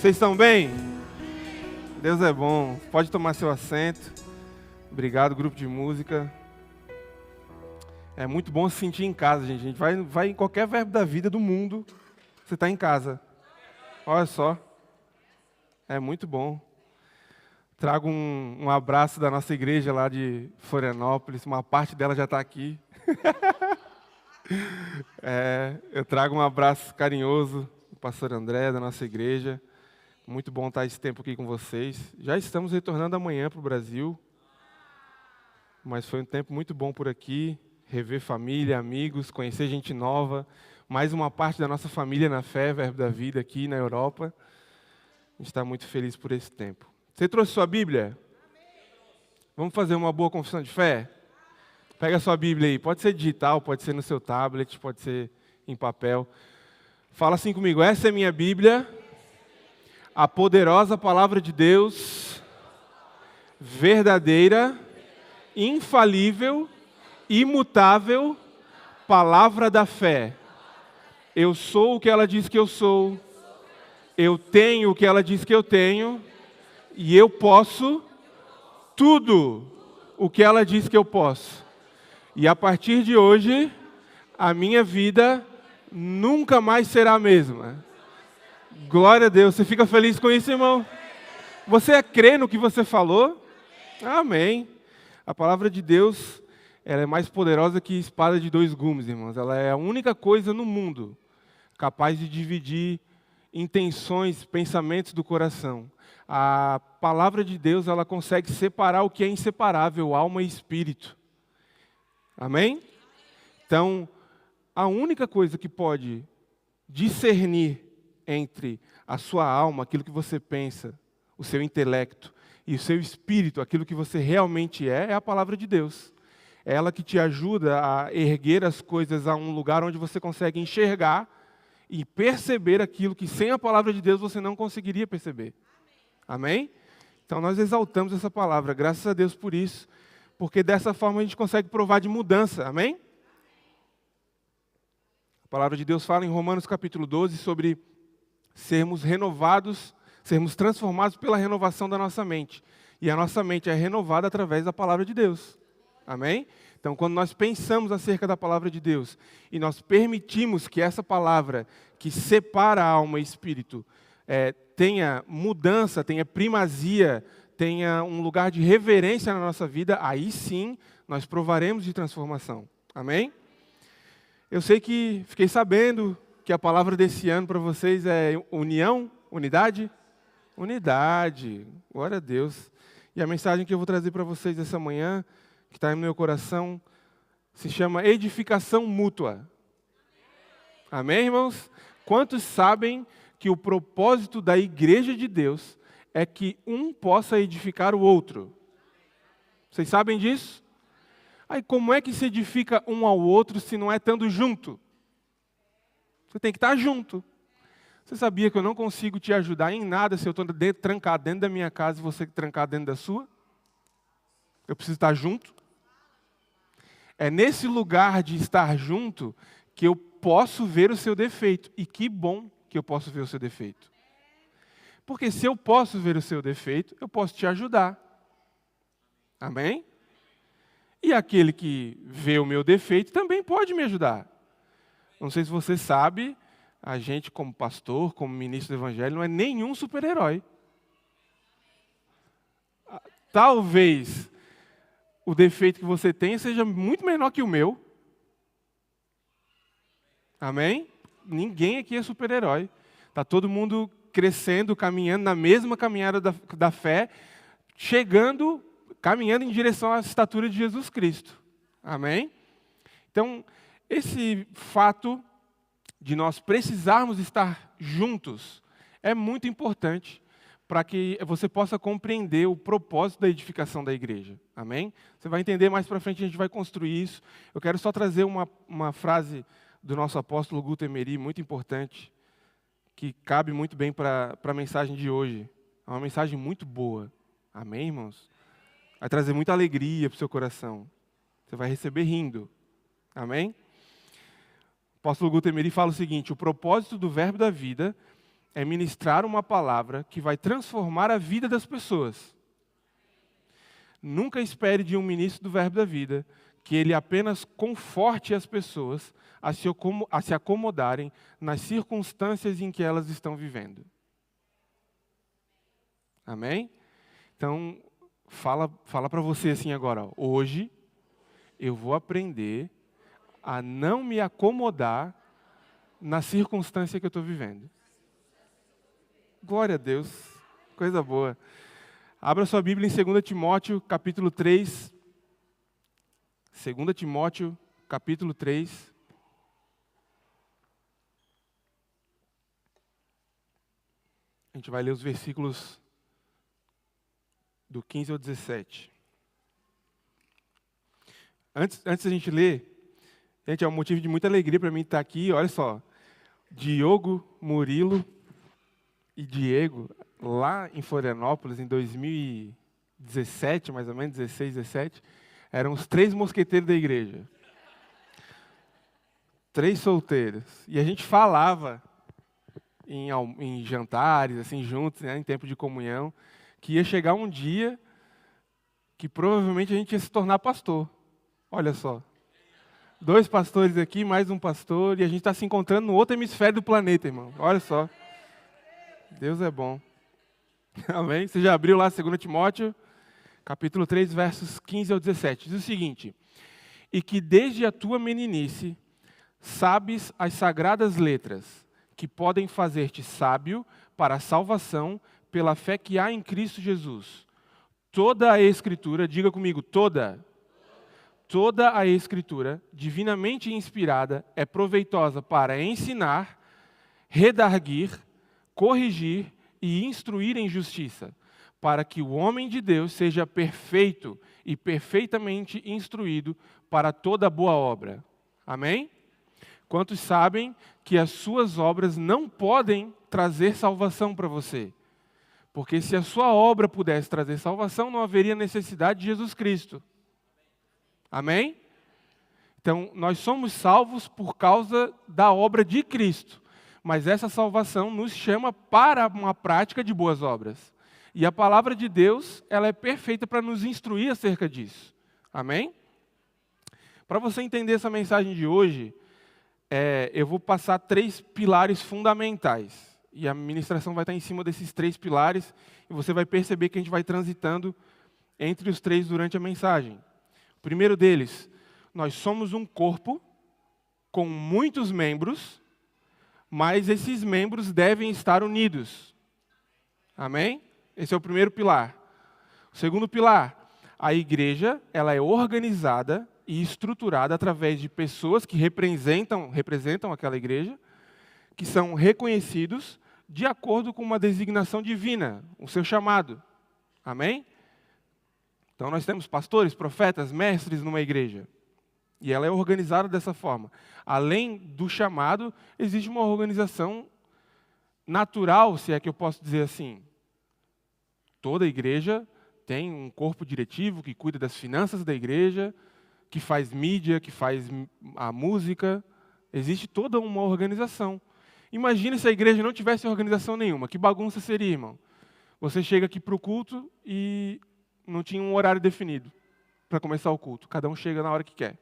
Vocês estão bem? Deus é bom. Pode tomar seu assento. Obrigado, grupo de música. É muito bom se sentir em casa, gente. A gente vai em qualquer verbo da vida do mundo, você está em casa. Olha só. É muito bom. Trago um abraço da nossa igreja lá de Florianópolis. Uma parte dela já está aqui. Eu trago um abraço carinhoso do pastor André, da nossa igreja. Muito bom estar esse tempo aqui com vocês. Já estamos retornando amanhã para o Brasil. Mas foi um tempo muito bom por aqui. Rever família, amigos, conhecer gente nova. Mais uma parte da nossa família na fé, Verbo da Vida, aqui na Europa. A gente está muito feliz por esse tempo. Você trouxe sua Bíblia? Vamos fazer uma boa confissão de fé? Pega a sua Bíblia aí. Pode ser digital, pode ser no seu tablet, pode ser em papel. Fala assim comigo. Essa é minha Bíblia, a poderosa palavra de Deus, verdadeira, infalível, imutável, palavra da fé. Eu sou o que ela diz que eu sou. Eu tenho o que ela diz que eu tenho. E eu posso tudo o que ela diz que eu posso. E a partir de hoje, a minha vida nunca mais será a mesma. Glória a Deus. Você fica feliz com isso, irmão? Você crê no que você falou? Amém. A palavra de Deus, ela é mais poderosa que espada de dois gumes, irmãos. Ela é a única coisa no mundo capaz de dividir intenções, pensamentos do coração. A palavra de Deus, ela consegue separar o que é inseparável, alma e espírito. Amém? Então, a única coisa que pode discernir entre a sua alma, aquilo que você pensa, o seu intelecto, e o seu espírito, aquilo que você realmente é a palavra de Deus. É ela que te ajuda a erguer as coisas a um lugar onde você consegue enxergar e perceber aquilo que sem a palavra de Deus você não conseguiria perceber. Amém? Então nós exaltamos essa palavra, graças a Deus por isso, porque dessa forma a gente consegue provar de mudança. Amém? A palavra de Deus fala em Romanos capítulo 12 sobre sermos renovados, sermos transformados pela renovação da nossa mente. E a nossa mente é renovada através da palavra de Deus. Amém? Então, quando nós pensamos acerca da palavra de Deus e nós permitimos que essa palavra, que separa a alma e espírito, tenha mudança, tenha primazia, tenha um lugar de reverência na nossa vida, aí sim nós provaremos de transformação. Amém? Eu sei que fiquei sabendo que a palavra desse ano para vocês é união, unidade. Unidade, glória a Deus. E a mensagem que eu vou trazer para vocês essa manhã, que está no meu coração, se chama edificação mútua. Amém, irmãos? Quantos sabem que o propósito da igreja de Deus é que um possa edificar o outro? Vocês sabem disso? Aí como é que se edifica um ao outro se não é estando junto? Você tem que estar junto. Você sabia que eu não consigo te ajudar em nada se eu estou trancado dentro da minha casa e você trancado dentro da sua? Eu preciso estar junto. É nesse lugar de estar junto que eu posso ver o seu defeito. E que bom que eu posso ver o seu defeito. Porque se eu posso ver o seu defeito, eu posso te ajudar. Amém? E aquele que vê o meu defeito também pode me ajudar. Não sei se você sabe, a gente como pastor, como ministro do evangelho, não é nenhum super-herói. Talvez o defeito que você tem seja muito menor que o meu. Amém? Ninguém aqui é super-herói. Está todo mundo crescendo, caminhando na mesma caminhada da fé, caminhando em direção à estatura de Jesus Cristo. Amém? Então, esse fato de nós precisarmos estar juntos é muito importante para que você possa compreender o propósito da edificação da igreja. Amém? Você vai entender mais para frente, a gente vai construir isso. Eu quero só trazer uma frase do nosso apóstolo Guto Emery, muito importante, que cabe muito bem para a mensagem de hoje. É uma mensagem muito boa. Amém, irmãos? Vai trazer muita alegria para o seu coração. Você vai receber rindo. Amém? O apóstolo Guto Emery fala o seguinte: o propósito do Verbo da Vida é ministrar uma palavra que vai transformar a vida das pessoas. Nunca espere de um ministro do Verbo da Vida que ele apenas conforte as pessoas a se acomodarem nas circunstâncias em que elas estão vivendo. Amém? Então, fala para você assim agora, ó, hoje eu vou aprender a não me acomodar na circunstância que eu estou vivendo. Glória a Deus, coisa boa. Abra sua Bíblia em 2 Timóteo, capítulo 3. 2 Timóteo, capítulo 3. A gente vai ler os versículos do 15 ao 17. Antes da gente ler, gente, é um motivo de muita alegria para mim estar aqui. Olha só, Diogo, Murilo e Diego, lá em Florianópolis, em 2017, mais ou menos, 16, 17, eram os 3 mosqueteiros da igreja. 3 solteiros. E a gente falava em jantares, assim, juntos, né, em tempo de comunhão, que ia chegar um dia que provavelmente a gente ia se tornar pastor. Olha só. 2 pastores aqui, mais um pastor, e a gente está se encontrando no outro hemisfério do planeta, irmão. Olha só. Deus é bom. Amém? Você já abriu lá 2 Timóteo, capítulo 3, versos 15 ao 17. Diz o seguinte: e que desde a tua meninice sabes as sagradas letras, que podem fazer-te sábio para a salvação pela fé que há em Cristo Jesus. Toda a Escritura, diga comigo, toda a Escritura, divinamente inspirada, é proveitosa para ensinar, redarguir, corrigir e instruir em justiça, para que o homem de Deus seja perfeito e perfeitamente instruído para toda boa obra. Amém? Quantos sabem que as suas obras não podem trazer salvação para você? Porque se a sua obra pudesse trazer salvação, não haveria necessidade de Jesus Cristo. Amém? Então, nós somos salvos por causa da obra de Cristo. Mas essa salvação nos chama para uma prática de boas obras. E a palavra de Deus, ela é perfeita para nos instruir acerca disso. Amém? Para você entender essa mensagem de hoje, eu vou passar 3 pilares fundamentais. E a ministração vai estar em cima desses 3 pilares. E você vai perceber que a gente vai transitando entre os 3 durante a mensagem. O primeiro deles, nós somos um corpo com muitos membros, mas esses membros devem estar unidos. Amém? Esse é o primeiro pilar. O segundo pilar, a igreja, ela é organizada e estruturada através de pessoas que representam aquela igreja, que são reconhecidos de acordo com uma designação divina, o seu chamado. Amém? Então nós temos pastores, profetas, mestres numa igreja. E ela é organizada dessa forma. Além do chamado, existe uma organização natural, se é que eu posso dizer assim. Toda igreja tem um corpo diretivo que cuida das finanças da igreja, que faz mídia, que faz a música. Existe toda uma organização. Imagine se a igreja não tivesse organização nenhuma. Que bagunça seria, irmão? Você chega aqui para o culto e não tinha um horário definido para começar o culto. Cada um chega na hora que quer.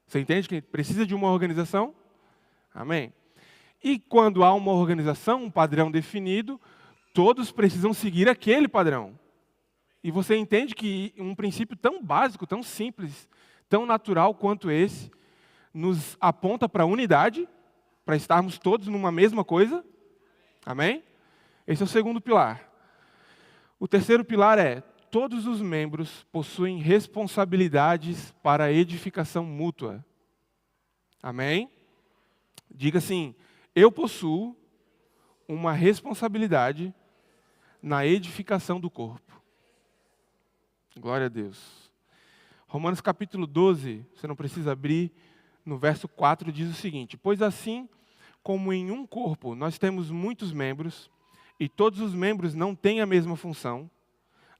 Você entende que precisa de uma organização? Amém? E quando há uma organização, um padrão definido, todos precisam seguir aquele padrão. E você entende que um princípio tão básico, tão simples, tão natural quanto esse, nos aponta para a unidade, para estarmos todos numa mesma coisa? Amém? Esse é o segundo pilar. O terceiro pilar é: todos os membros possuem responsabilidades para a edificação mútua. Amém? Diga assim: eu possuo uma responsabilidade na edificação do corpo. Glória a Deus. Romanos capítulo 12, você não precisa abrir, no verso 4 diz o seguinte: pois assim como em um corpo nós temos muitos membros, e todos os membros não têm a mesma função,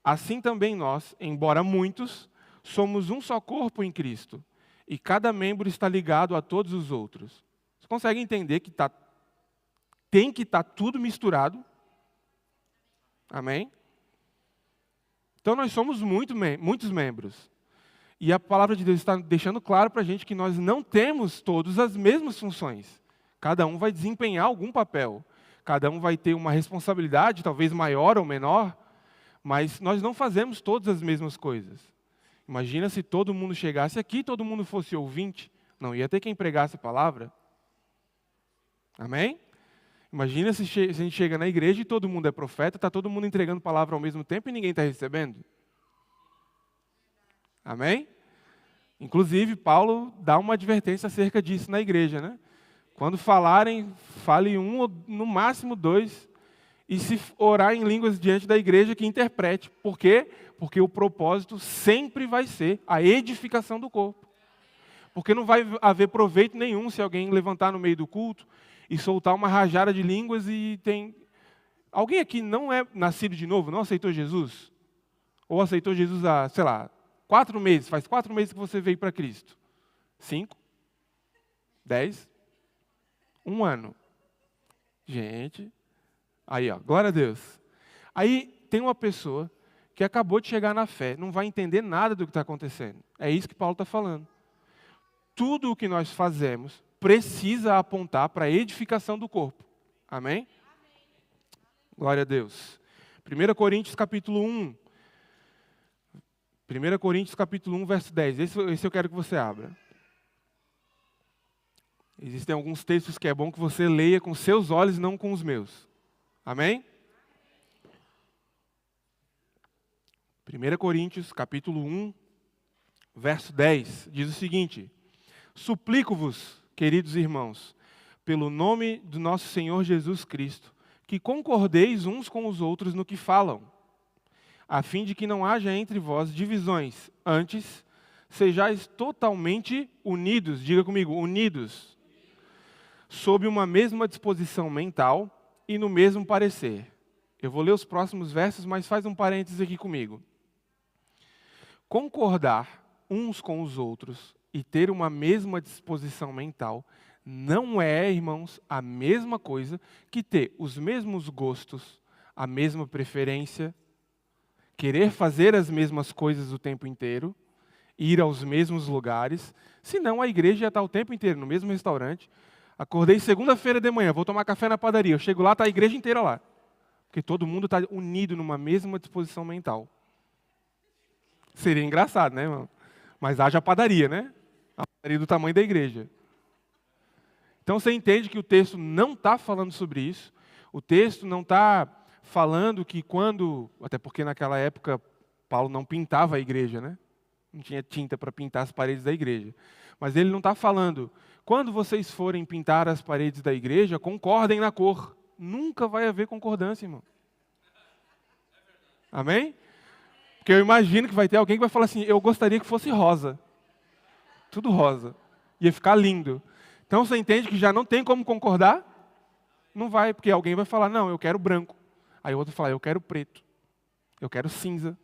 assim também nós, embora muitos, somos um só corpo em Cristo, e cada membro está ligado a todos os outros. Você consegue entender que está tem que estar tudo misturado. Amém? Então nós somos muitos membros. E a palavra de Deus está deixando claro para a gente que nós não temos todos as mesmas funções. Cada um vai desempenhar algum papel. Cada um vai ter uma responsabilidade, talvez maior ou menor, mas nós não fazemos todas as mesmas coisas. Imagina se todo mundo chegasse aqui e todo mundo fosse ouvinte. Não ia ter quem pregasse a palavra. Amém? Imagina se a gente chega na igreja e todo mundo é profeta, está todo mundo entregando palavra ao mesmo tempo e ninguém está recebendo. Amém? Inclusive, Paulo dá uma advertência acerca disso na igreja, né? Quando falarem, fale um ou no máximo dois, e se orar em línguas diante da igreja, que interprete. Por quê? Porque o propósito sempre vai ser a edificação do corpo. Porque não vai haver proveito nenhum se alguém levantar no meio do culto e soltar uma rajada de línguas e tem... Alguém aqui não é nascido de novo, não aceitou Jesus? Ou aceitou Jesus há, 4 meses, faz 4 meses que você veio para Cristo. 5? 10? 1 ano. Gente, aí ó, glória a Deus. Aí tem uma pessoa que acabou de chegar na fé, não vai entender nada do que está acontecendo. É isso que Paulo está falando. Tudo o que nós fazemos precisa apontar para a edificação do corpo. Amém? Glória a Deus. 1 Coríntios capítulo 1. 1 Coríntios capítulo 1, verso 10. Esse eu quero que você abra. Existem alguns textos que é bom que você leia com seus olhos e não com os meus. Amém? 1 Coríntios capítulo 1, verso 10. Diz o seguinte: Suplico-vos, queridos irmãos, pelo nome do nosso Senhor Jesus Cristo, que concordeis uns com os outros no que falam, a fim de que não haja entre vós divisões. Antes, sejais totalmente unidos, diga comigo, unidos, sob uma mesma disposição mental e no mesmo parecer. Eu vou ler os próximos versos, mas faz um parênteses aqui comigo. Concordar uns com os outros e ter uma mesma disposição mental não é, irmãos, a mesma coisa que ter os mesmos gostos, a mesma preferência, querer fazer as mesmas coisas o tempo inteiro, ir aos mesmos lugares, senão a igreja já está o tempo inteiro no mesmo restaurante. Acordei segunda-feira de manhã, vou tomar café na padaria, eu chego lá, está a igreja inteira lá. Porque todo mundo está unido numa mesma disposição mental. Seria engraçado, né, irmão? Mas haja padaria, né? A padaria do tamanho da igreja. Então você entende que o texto não está falando sobre isso. O texto não está falando que quando... Até porque naquela época Paulo não pintava a igreja, né? Não tinha tinta para pintar as paredes da igreja. Mas ele não está falando, quando vocês forem pintar as paredes da igreja, concordem na cor. Nunca vai haver concordância, irmão. Amém? Porque eu imagino que vai ter alguém que vai falar assim, eu gostaria que fosse rosa. Tudo rosa. Ia ficar lindo. Então você entende que já não tem como concordar? Não vai, porque alguém vai falar, não, eu quero branco. Aí o outro fala, eu quero preto. Eu quero cinza.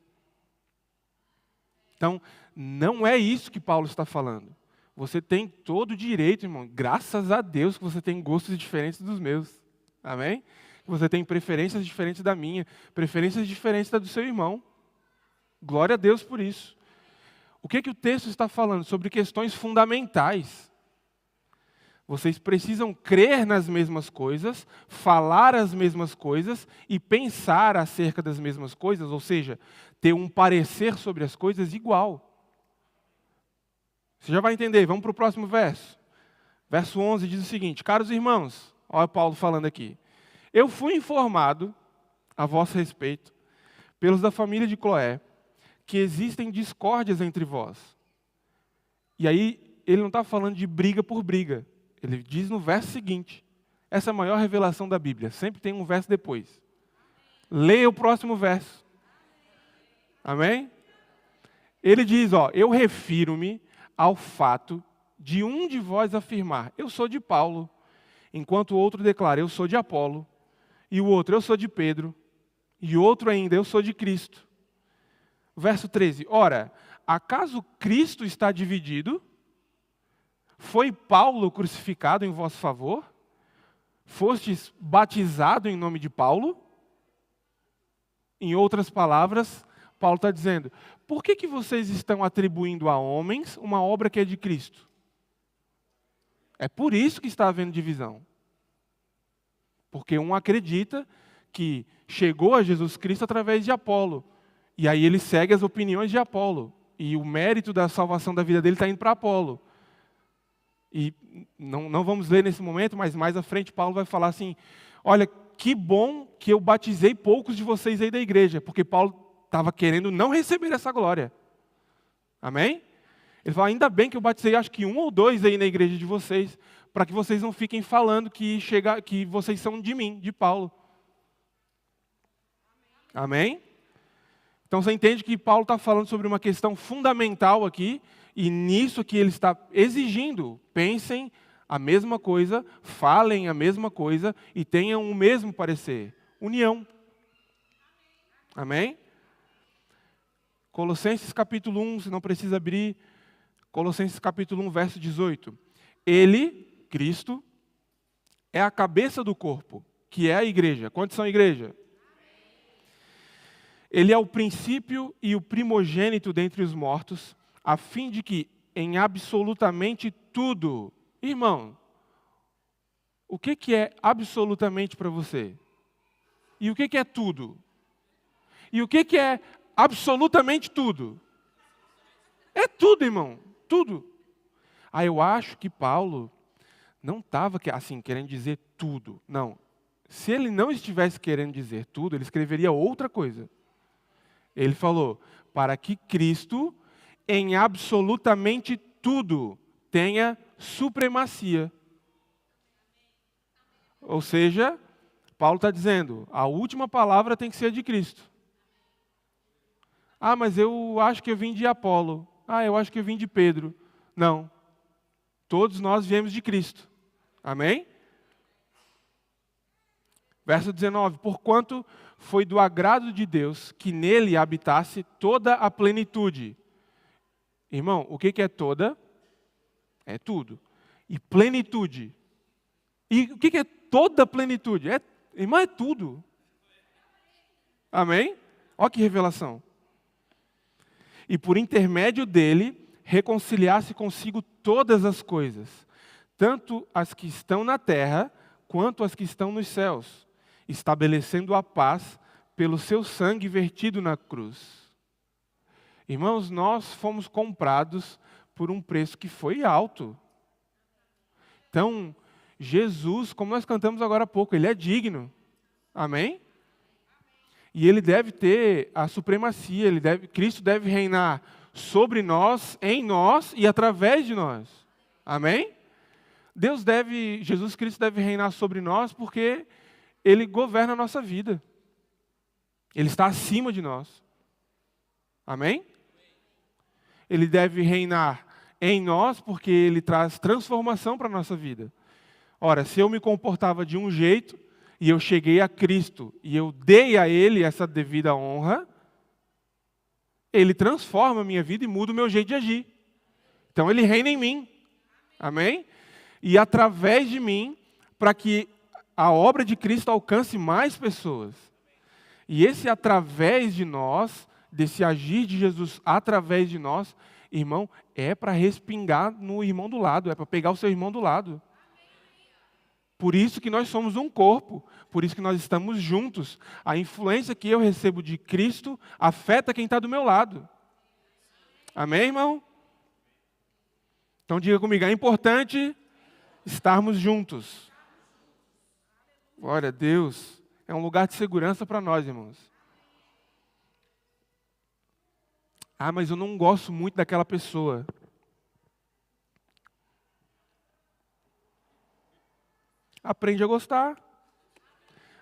Então, não é isso que Paulo está falando. Você tem todo o direito, irmão, graças a Deus que você tem gostos diferentes dos meus. Amém? Você tem preferências diferentes da minha, preferências diferentes da do seu irmão. Glória a Deus por isso. O que o texto está falando? Sobre questões fundamentais. Vocês precisam crer nas mesmas coisas, falar as mesmas coisas e pensar acerca das mesmas coisas, ou seja, ter um parecer sobre as coisas igual. Você já vai entender, vamos para o próximo verso. Verso 11 diz o seguinte, caros irmãos, olha Paulo falando aqui, eu fui informado a vosso respeito, pelos da família de Cloé, que existem discórdias entre vós. E aí, ele não está falando de briga por briga. Ele diz no verso seguinte, essa é a maior revelação da Bíblia, sempre tem um verso depois. Leia o próximo verso. Amém? Ele diz, eu refiro-me ao fato de um de vós afirmar, eu sou de Paulo, enquanto o outro declara, eu sou de Apolo, e o outro, eu sou de Pedro, e outro ainda, eu sou de Cristo. Verso 13, ora, acaso Cristo está dividido? Foi Paulo crucificado em vosso favor? Fostes batizado em nome de Paulo? Em outras palavras, Paulo está dizendo, por que vocês estão atribuindo a homens uma obra que é de Cristo? É por isso que está havendo divisão. Porque um acredita que chegou a Jesus Cristo através de Apolo. E aí ele segue as opiniões de Apolo. E o mérito da salvação da vida dele está indo para Apolo. E não vamos ler nesse momento, mas mais à frente Paulo vai falar assim, olha, que bom que eu batizei poucos de vocês aí da igreja, porque Paulo estava querendo não receber essa glória. Amém? Ele fala, ainda bem que eu batizei acho que 1 ou 2 aí na igreja de vocês, para que vocês não fiquem falando que vocês são de mim, de Paulo. Amém? Então você entende que Paulo está falando sobre uma questão fundamental aqui, e nisso que ele está exigindo, pensem a mesma coisa, falem a mesma coisa e tenham o mesmo parecer. União. Amém? Colossenses capítulo 1, se não precisa abrir, Colossenses capítulo 1, verso 18. Ele, Cristo, é a cabeça do corpo, que é a igreja. Quantos são a igreja? Ele é o princípio e o primogênito dentre os mortos, a fim de que em absolutamente tudo... Irmão, o que é absolutamente para você? E o que é tudo? E o que é absolutamente tudo? É tudo, irmão, tudo. Eu acho que Paulo não estava assim, querendo dizer tudo. Não. Se ele não estivesse querendo dizer tudo, ele escreveria outra coisa. Ele falou, para que Cristo, em absolutamente tudo, tenha supremacia. Ou seja, Paulo está dizendo, a última palavra tem que ser de Cristo. Mas eu acho que eu vim de Apolo. Eu acho que eu vim de Pedro. Não. Todos nós viemos de Cristo. Amém? Verso 19. Porquanto foi do agrado de Deus que nele habitasse toda a plenitude. Irmão, o que é toda? É tudo. E plenitude. E o que é toda a plenitude? Irmão, é tudo. Amém? Olha que revelação. E por intermédio dele, reconciliasse consigo todas as coisas, tanto as que estão na terra, quanto as que estão nos céus, estabelecendo a paz pelo seu sangue vertido na cruz. Irmãos, nós fomos comprados por um preço que foi alto. Então, Jesus, como nós cantamos agora há pouco, ele é digno. Amém? E ele deve ter a supremacia, Cristo deve reinar sobre nós, em nós e através de nós. Amém? Jesus Cristo deve reinar sobre nós porque ele governa a nossa vida. Ele está acima de nós. Amém? Ele deve reinar em nós porque ele traz transformação para a nossa vida. Ora, se eu me comportava de um jeito e eu cheguei a Cristo e eu dei a ele essa devida honra, ele transforma a minha vida e muda o meu jeito de agir. Então ele reina em mim. Amém? E através de mim, para que a obra de Cristo alcance mais pessoas. E esse através de nós, desse agir de Jesus através de nós, irmão, é para respingar no irmão do lado, é para pegar o seu irmão do lado. Por isso que nós somos um corpo, por isso que nós estamos juntos. A influência que eu recebo de Cristo afeta quem está do meu lado. Amém, irmão? Então diga comigo, é importante estarmos juntos. Glória a Deus. É um lugar de segurança para nós, irmãos. Mas eu não gosto muito daquela pessoa. Aprende a gostar.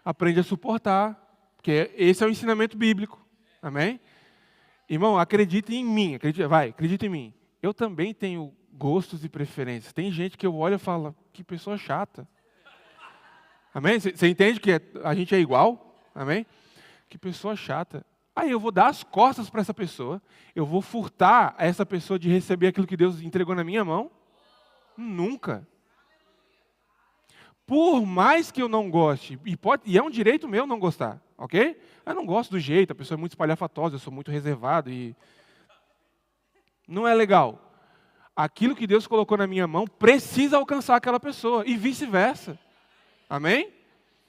Aprende a suportar. Porque esse é o ensinamento bíblico. Amém? Irmão, acredite em mim. Acredita em mim. Eu também tenho gostos e preferências. Tem gente que eu olho e falo, que pessoa chata. Amém? Você entende que a gente é igual? Amém? Que pessoa chata. Aí eu vou dar as costas para essa pessoa. Eu vou furtar essa pessoa de receber aquilo que Deus entregou na minha mão? Nunca. por mais que eu não goste, e é um direito meu não gostar, ok? Eu não gosto do jeito, a pessoa é muito espalhafatosa, eu sou muito reservado e não é legal. Aquilo que Deus colocou na minha mão precisa alcançar aquela pessoa e vice-versa. Amém?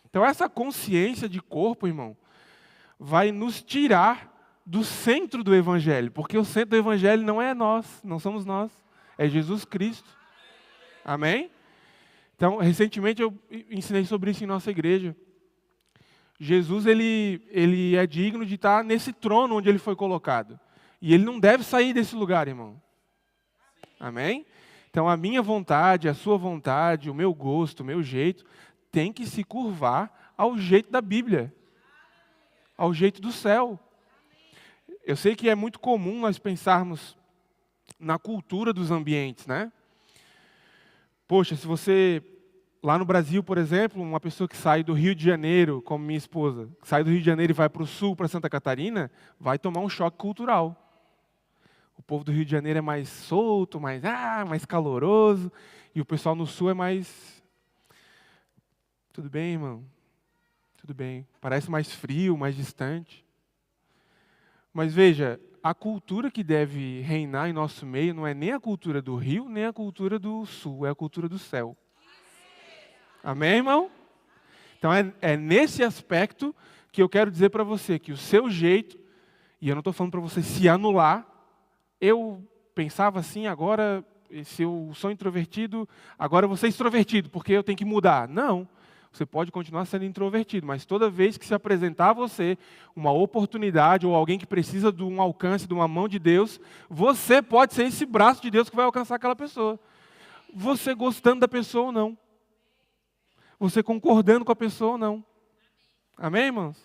Então essa consciência de corpo, irmão, vai nos tirar do centro do Evangelho, porque o centro do Evangelho não é nós, não somos nós, é Jesus Cristo. Amém? Então, recentemente eu ensinei sobre isso em nossa igreja. Jesus, ele é digno de estar nesse trono onde ele foi colocado. E ele não deve sair desse lugar, irmão. Amém? Então, a minha vontade, a sua vontade, o meu gosto, o meu jeito, tem que se curvar ao jeito da Bíblia, ao jeito do céu. Eu sei que é muito comum nós pensarmos na cultura dos ambientes, né? Poxa, se você, lá no Brasil, por exemplo, uma pessoa que sai do Rio de Janeiro, como minha esposa, que sai do Rio de Janeiro e vai para o sul, para Santa Catarina, vai tomar um choque cultural. O povo do Rio de Janeiro é mais solto, mais caloroso, e o pessoal no sul é mais... Tudo bem, irmão? Tudo bem. Parece mais frio, mais distante. Mas veja, a cultura que deve reinar em nosso meio não é nem a cultura do Rio, nem a cultura do Sul, é a cultura do céu. Amém, irmão? Então é nesse aspecto que eu quero dizer para você que o seu jeito, e eu não estou falando para você se anular, eu pensava assim, agora, se eu sou introvertido, agora eu vou ser extrovertido, porque eu tenho que mudar. Não. Você pode continuar sendo introvertido, mas toda vez que se apresentar a você uma oportunidade ou alguém que precisa de um alcance, de uma mão de Deus, você pode ser esse braço de Deus que vai alcançar aquela pessoa. Você gostando da pessoa ou não. Você concordando com a pessoa ou não. Amém, irmãos?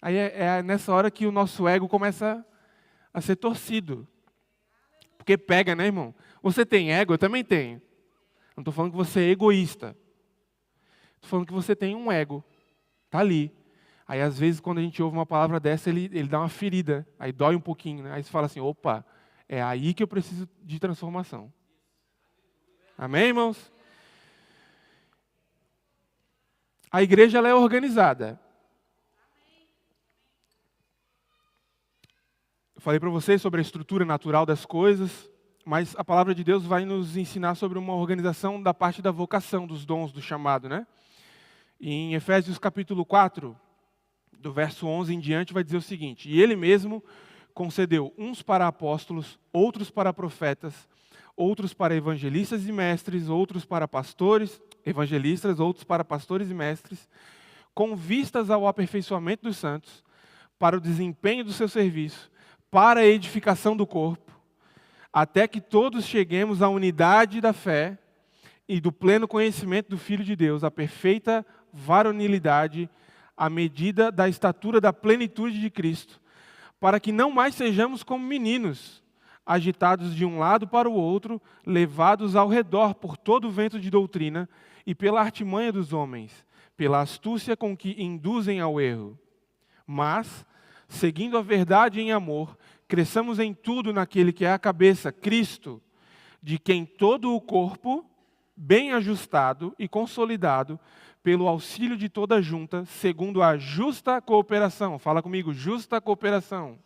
Aí é nessa hora que o nosso ego começa a ser torcido. Porque pega, né, irmão? Você tem ego? Eu também tenho. Não estou falando que você é egoísta. Estou falando que você tem um ego, está ali. Aí, às vezes, quando a gente ouve uma palavra dessa, ele dá uma ferida, aí dói um pouquinho, né? Aí você fala assim, opa, é aí que eu preciso de transformação. Amém, irmãos? A igreja ela é organizada. Eu falei para vocês sobre a estrutura natural das coisas, mas a palavra de Deus vai nos ensinar sobre uma organização da parte da vocação, dos dons, do chamado, né? Em Efésios capítulo 4, do verso 11 em diante, vai dizer o seguinte: E ele mesmo concedeu uns para apóstolos, outros para profetas, outros para evangelistas e mestres, outros para pastores, evangelistas, outros para pastores e mestres, com vistas ao aperfeiçoamento dos santos, para o desempenho do seu serviço, para a edificação do corpo, até que todos cheguemos à unidade da fé e do pleno conhecimento do Filho de Deus, a perfeita varonilidade, à medida da estatura da plenitude de Cristo, para que não mais sejamos como meninos, agitados de um lado para o outro, levados ao redor por todo o vento de doutrina e pela artimanha dos homens, pela astúcia com que induzem ao erro. Mas, seguindo a verdade em amor, cresçamos em tudo naquele que é a cabeça, Cristo, de quem todo o corpo, bem ajustado e consolidado, pelo auxílio de toda a junta, segundo a justa cooperação, fala comigo, justa cooperação,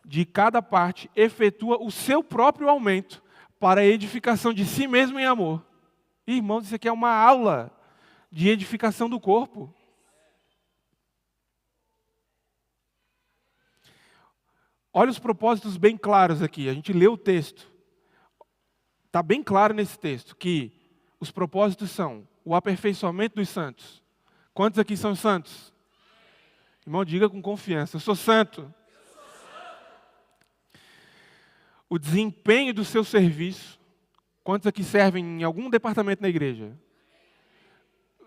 de cada parte, efetua o seu próprio aumento para a edificação de si mesmo em amor. Irmãos, isso aqui é uma aula de edificação do corpo. Olha os propósitos bem claros aqui, a gente lê o texto. Está bem claro nesse texto que os propósitos são o aperfeiçoamento dos santos. Quantos aqui são santos? Irmão, diga com confiança, eu sou santo. O desempenho do seu serviço. Quantos aqui servem em algum departamento na igreja?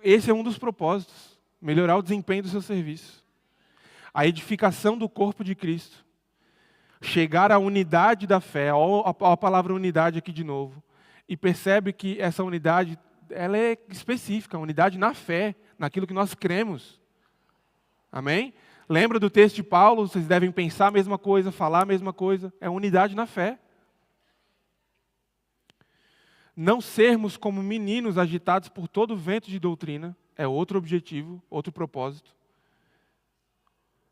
Esse é um dos propósitos, melhorar o desempenho do seu serviço. A edificação do corpo de Cristo. Chegar à unidade da fé, a palavra unidade aqui de novo, e percebe que essa unidade, ela é específica, a unidade na fé, naquilo que nós cremos. Amém? Lembra do texto de Paulo, vocês devem pensar a mesma coisa, falar a mesma coisa, é unidade na fé. Não sermos como meninos agitados por todo vento de doutrina, é outro objetivo, outro propósito.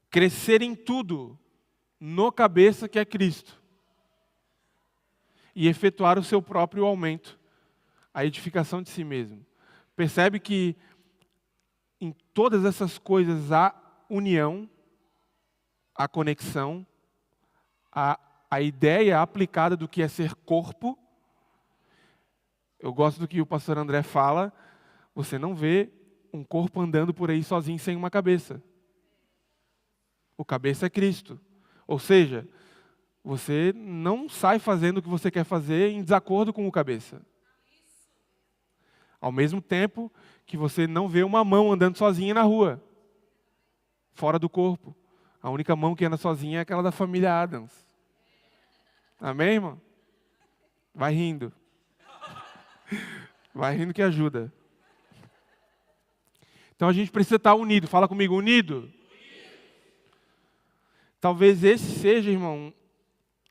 Crescer em tudo, no cabeça que é Cristo. E efetuar o seu próprio aumento, a edificação de si mesmo. Percebe que em todas essas coisas há união, há conexão, a ideia aplicada do que é ser corpo. Eu gosto do que o pastor André fala, você não vê um corpo andando por aí sozinho sem uma cabeça. O cabeça é Cristo. Ou seja, você não sai fazendo o que você quer fazer em desacordo com o cabeça. Ao mesmo tempo que você não vê uma mão andando sozinha na rua, fora do corpo. A única mão que anda sozinha é aquela da família Adams. Amém, irmão? Vai rindo. Vai rindo que ajuda. Então a gente precisa estar unido. Fala comigo, unido. Talvez esse seja, irmão,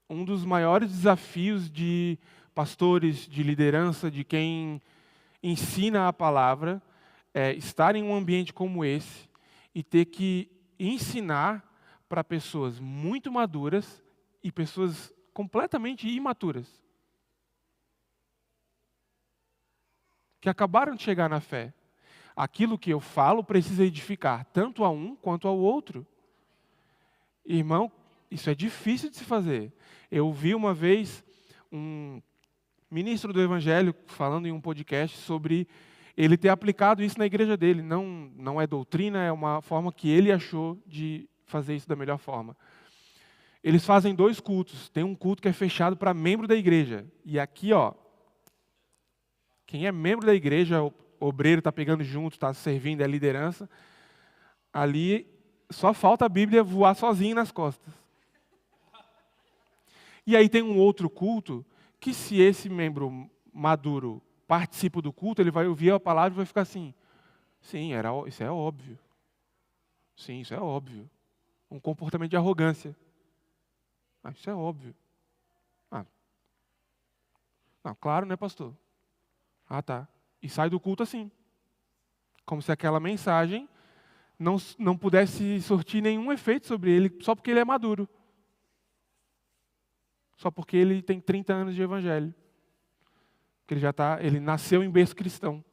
um dos maiores desafios de pastores, de liderança, de quem ensina a palavra, é estar em um ambiente como esse e ter que ensinar para pessoas muito maduras e pessoas completamente imaturas, que acabaram de chegar na fé. Aquilo que eu falo precisa edificar tanto a um quanto ao outro. Irmão, isso é difícil de se fazer. Eu vi uma vez um ministro do Evangelho falando em um podcast sobre ele ter aplicado isso na igreja dele. Não é doutrina, é uma forma que ele achou de fazer isso da melhor forma. Eles fazem 2 cultos. Tem um culto que é fechado para membro da igreja. E aqui, ó, quem é membro da igreja, o obreiro está pegando junto, está servindo, é liderança, ali só falta a Bíblia voar sozinha nas costas. E aí tem um outro culto que, se esse membro maduro participa do culto, ele vai ouvir a palavra e vai ficar assim, sim, isso é óbvio. Sim, isso é óbvio. Um comportamento de arrogância. Isso é óbvio. Não, claro, né, pastor? Tá. E sai do culto assim. Como se aquela mensagem não pudesse surtir nenhum efeito sobre ele, só porque ele é maduro. Só porque ele tem 30 anos de evangelho. Porque ele nasceu em berço cristão.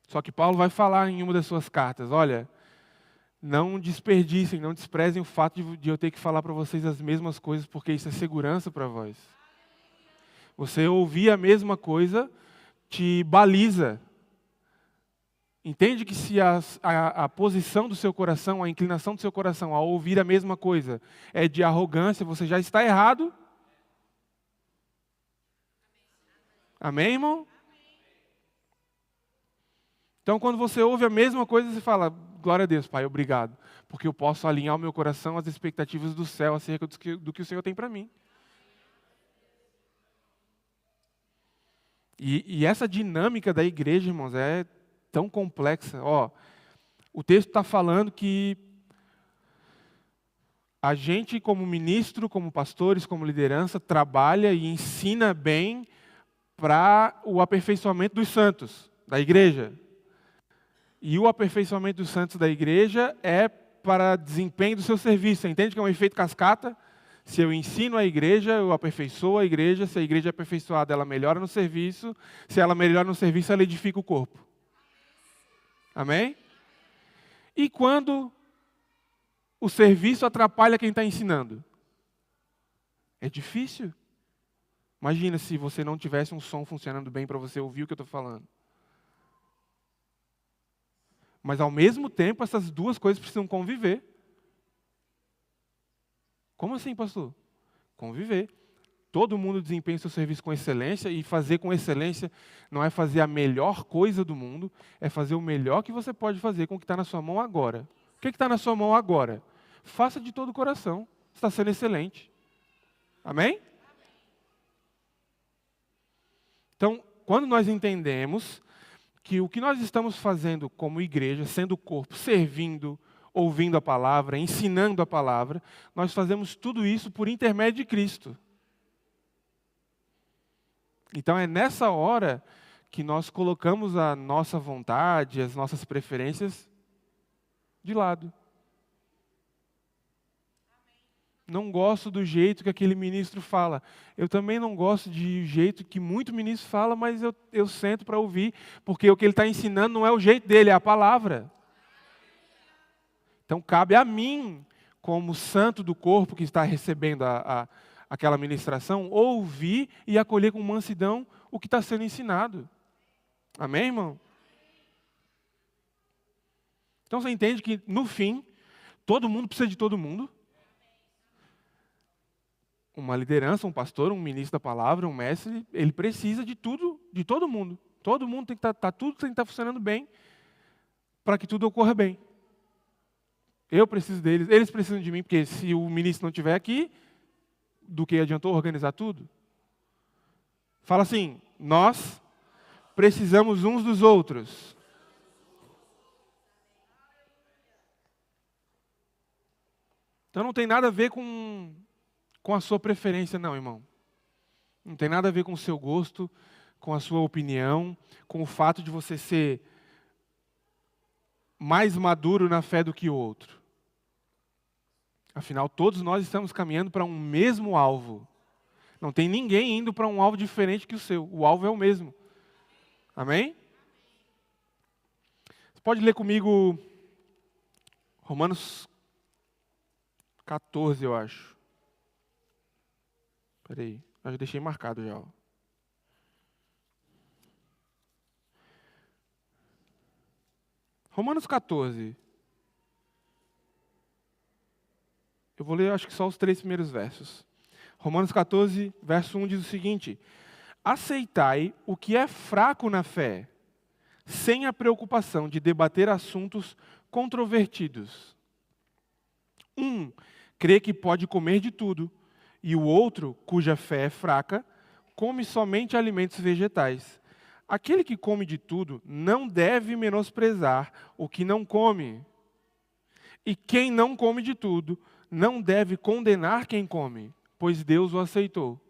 Só que Paulo vai falar em uma das suas cartas, olha, não desperdicem, não desprezem o fato de eu ter que falar para vocês as mesmas coisas, porque isso é segurança para vós. Você ouvir a mesma coisa te baliza. Entende que se a posição do seu coração, a inclinação do seu coração ao ouvir a mesma coisa é de arrogância, você já está errado? Amém, irmão? Então, quando você ouve a mesma coisa, você fala, glória a Deus, Pai, obrigado. Porque eu posso alinhar o meu coração às expectativas do céu acerca do que o Senhor tem para mim. E essa dinâmica da igreja, irmãos, é tão complexa. O texto está falando que a gente, como ministro, como pastores, como liderança, trabalha e ensina bem para o aperfeiçoamento dos santos, da igreja. E o aperfeiçoamento dos santos da igreja é para desempenho do seu serviço. Você entende que é um efeito cascata? Se eu ensino a igreja, eu aperfeiçoo a igreja. Se a igreja é aperfeiçoada, ela melhora no serviço. Se ela melhora no serviço, ela edifica o corpo. Amém? E quando o serviço atrapalha quem está ensinando? É difícil. Imagina se você não tivesse um som funcionando bem para você ouvir o que eu estou falando. Mas, ao mesmo tempo, essas duas coisas precisam conviver. Como assim, pastor? Conviver. Todo mundo desempenha o seu serviço com excelência, e fazer com excelência não é fazer a melhor coisa do mundo, é fazer o melhor que você pode fazer com o que está na sua mão agora. O que está na sua mão agora? Faça de todo o coração. Você está sendo excelente. Amém? Então, quando nós entendemos que o que nós estamos fazendo como igreja, sendo o corpo, servindo, ouvindo a palavra, ensinando a palavra, nós fazemos tudo isso por intermédio de Cristo. Então é nessa hora que nós colocamos a nossa vontade, as nossas preferências de lado. Não gosto do jeito que aquele ministro fala. Eu também não gosto do jeito que muito ministro fala, mas eu sento para ouvir, porque o que ele está ensinando não é o jeito dele, é a palavra. Então cabe a mim, como santo do corpo que está recebendo aquela ministração, ouvir e acolher com mansidão o que está sendo ensinado. Amém, irmão? Então você entende que, no fim, todo mundo precisa de todo mundo. Uma liderança, um pastor, um ministro da palavra, um mestre, ele precisa de tudo, de todo mundo. Todo mundo tem que tudo tem que estar funcionando bem para que tudo ocorra bem. Eu preciso deles, eles precisam de mim, porque se o ministro não estiver aqui, do que adiantou organizar tudo? Fala assim, nós precisamos uns dos outros. Então não tem nada a ver com a sua preferência, não, irmão. Não tem nada a ver com o seu gosto, com a sua opinião, com o fato de você ser mais maduro na fé do que o outro. Afinal, todos nós estamos caminhando para um mesmo alvo. Não tem ninguém indo para um alvo diferente que o seu. O alvo é o mesmo. Amém? Você pode ler comigo Romanos 14, eu acho. Espera aí, eu já deixei marcado já. Ó. Romanos 14. Eu vou ler, acho que só os 3 primeiros versos. Romanos 14, verso 1 diz o seguinte: aceitai o que é fraco na fé, sem a preocupação de debater assuntos controvertidos. Um crê que pode comer de tudo, e o outro, cuja fé é fraca, come somente alimentos vegetais. Aquele que come de tudo não deve menosprezar o que não come. E quem não come de tudo não deve condenar quem come, pois Deus o aceitou.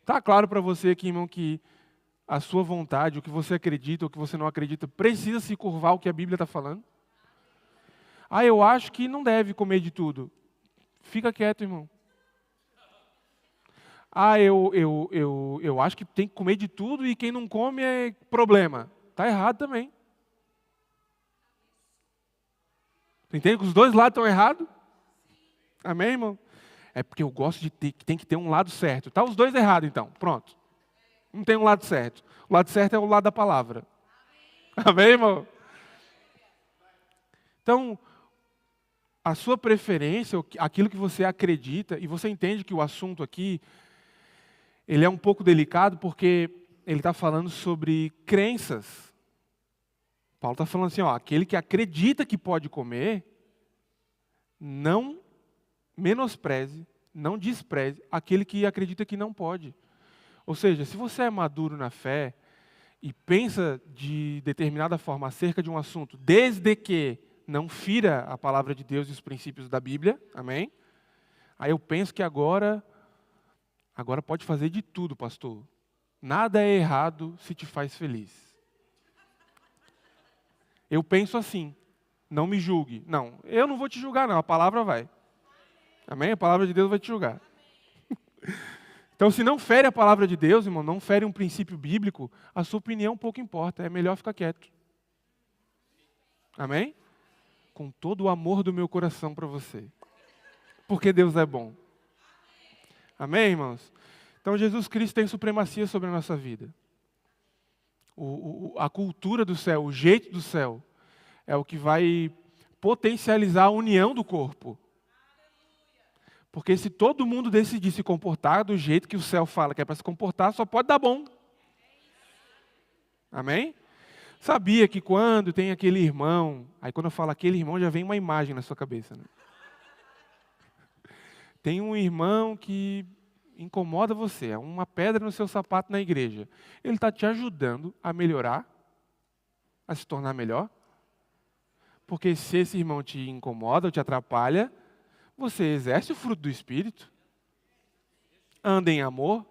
Está claro para você aqui, irmão, que a sua vontade, o que você acredita, o que você não acredita, precisa se curvar ao que a Bíblia está falando? Ah, eu acho que não deve comer de tudo. Fica quieto, irmão. Ah, eu acho que tem que comer de tudo e quem não come é problema. Está errado também. Entende que os dois lados estão errados? Amém, irmão? É porque eu gosto de ter, que tem que ter um lado certo. Tá os dois errados, então. Pronto. Não tem um lado certo. O lado certo é o lado da palavra. Amém, irmão? Então, a sua preferência, aquilo que você acredita, e você entende que o assunto aqui, ele é um pouco delicado porque ele está falando sobre crenças. Paulo está falando assim, ó, aquele que acredita que pode comer, não menospreze, não despreze aquele que acredita que não pode. Ou seja, se você é maduro na fé e pensa de determinada forma acerca de um assunto, desde que não fira a palavra de Deus e os princípios da Bíblia, amém? Aí eu penso que agora pode fazer de tudo, pastor. Nada é errado se te faz feliz. Eu penso assim, não me julgue. Não, eu não vou te julgar não, a palavra vai. Amém? A palavra de Deus vai te julgar. Então, se não fere a palavra de Deus, irmão, não fere um princípio bíblico, a sua opinião pouco importa, é melhor ficar quieto. Amém? Com todo o amor do meu coração para você. Porque Deus é bom. Amém, irmãos? Então, Jesus Cristo tem supremacia sobre a nossa vida. A cultura do céu, o jeito do céu, é o que vai potencializar a união do corpo. Porque se todo mundo decidir se comportar do jeito que o céu fala que é para se comportar, só pode dar bom. Amém? Sabia que quando tem aquele irmão, aí quando eu falo aquele irmão, já vem uma imagem na sua cabeça. Né? Tem um irmão que incomoda você, é uma pedra no seu sapato na igreja. Ele está te ajudando a melhorar, a se tornar melhor. Porque se esse irmão te incomoda ou te atrapalha, você exerce o fruto do Espírito. Anda em amor.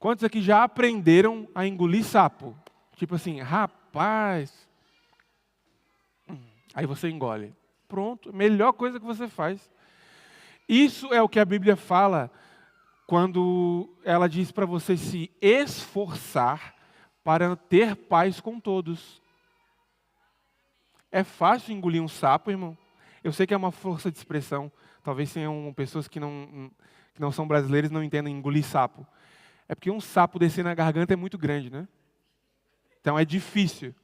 Quantos aqui já aprenderam a engolir sapo? Tipo assim, rapaz. Aí você engole. Pronto, melhor coisa que você faz. Isso é o que a Bíblia fala quando ela diz para você se esforçar para ter paz com todos. É fácil engolir um sapo, irmão? Eu sei que é uma força de expressão. Talvez tenham pessoas que não são brasileiras e não entendem engolir sapo. É porque um sapo descer na garganta é muito grande, né? Então é difícil.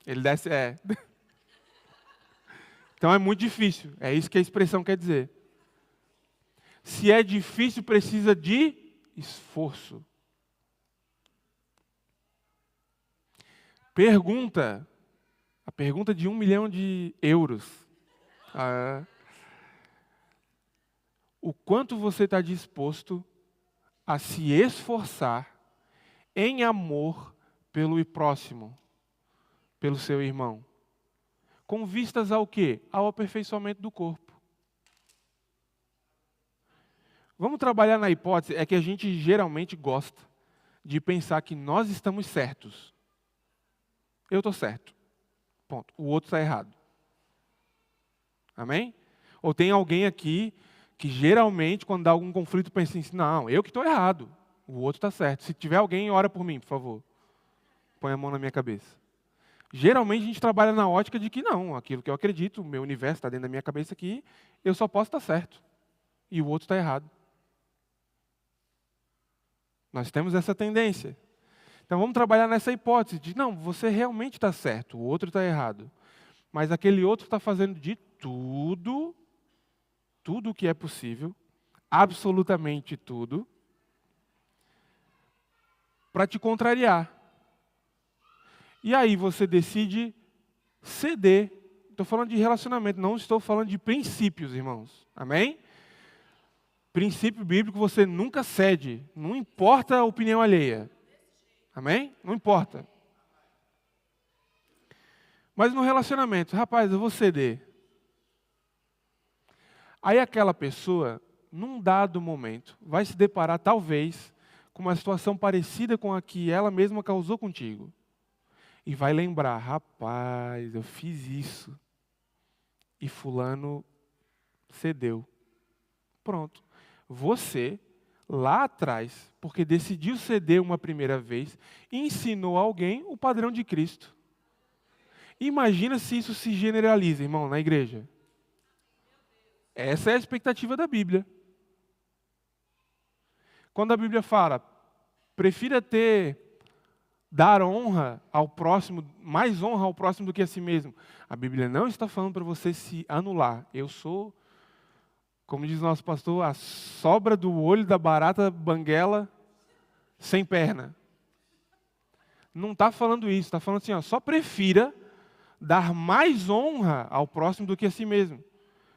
Ele desce, Então é muito difícil. É isso que a expressão quer dizer. Se é difícil, precisa de esforço. Pergunta. A pergunta de 1 milhão de euros. O quanto você está disposto a se esforçar em amor pelo próximo, pelo seu irmão? Com vistas ao quê? Ao aperfeiçoamento do corpo. Vamos trabalhar na hipótese, é que a gente geralmente gosta de pensar que nós estamos certos. Eu estou certo. Ponto. O outro está errado. Amém? Ou tem alguém aqui que geralmente, quando dá algum conflito, pensa assim, não, eu que estou errado. O outro está certo. Se tiver alguém, ora por mim, por favor. Põe a mão na minha cabeça. Geralmente a gente trabalha na ótica de que não, aquilo que eu acredito, o meu universo está dentro da minha cabeça aqui, eu só posso estar certo. E o outro está errado. Nós temos essa tendência. Então vamos trabalhar nessa hipótese de, não, você realmente está certo, o outro está errado. Mas aquele outro está fazendo de tudo o que é possível, absolutamente tudo, para te contrariar. E aí você decide ceder. Estou falando de relacionamento, não estou falando de princípios, irmãos. Amém? Princípio bíblico, você nunca cede, não importa a opinião alheia. Amém? Não importa. Mas no relacionamento, rapaz, eu vou ceder. Aí aquela pessoa, num dado momento, vai se deparar, talvez, com uma situação parecida com a que ela mesma causou contigo. E vai lembrar, rapaz, eu fiz isso. E fulano cedeu. Pronto. Você, lá atrás, porque decidiu ceder uma primeira vez, ensinou alguém o padrão de Cristo. Imagina se isso se generaliza, irmão, na igreja. Essa é a expectativa da Bíblia. Quando a Bíblia fala, prefira dar honra ao próximo, mais honra ao próximo do que a si mesmo. A Bíblia não está falando para você se anular. Eu sou, como diz nosso pastor, a sobra do olho da barata banguela sem perna. Não está falando isso, está falando assim, só prefira dar mais honra ao próximo do que a si mesmo.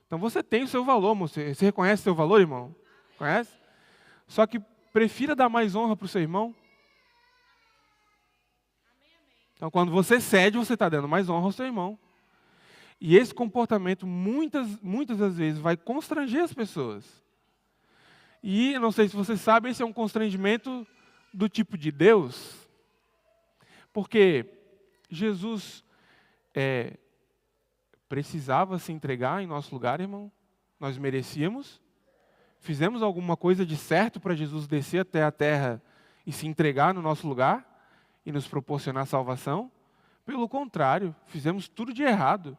Então você tem o seu valor, você reconhece o seu valor, irmão? Conhece? Só que prefira dar mais honra para o seu irmão. Então quando você cede, você está dando mais honra ao seu irmão. E esse comportamento, muitas das vezes, vai constranger as pessoas. E, não sei se vocês sabem, esse é um constrangimento do tipo de Deus. Porque Jesus precisava se entregar em nosso lugar, irmão. Nós merecíamos. Fizemos alguma coisa de certo para Jesus descer até a terra e se entregar no nosso lugar e nos proporcionar salvação? Pelo contrário, fizemos tudo de errado.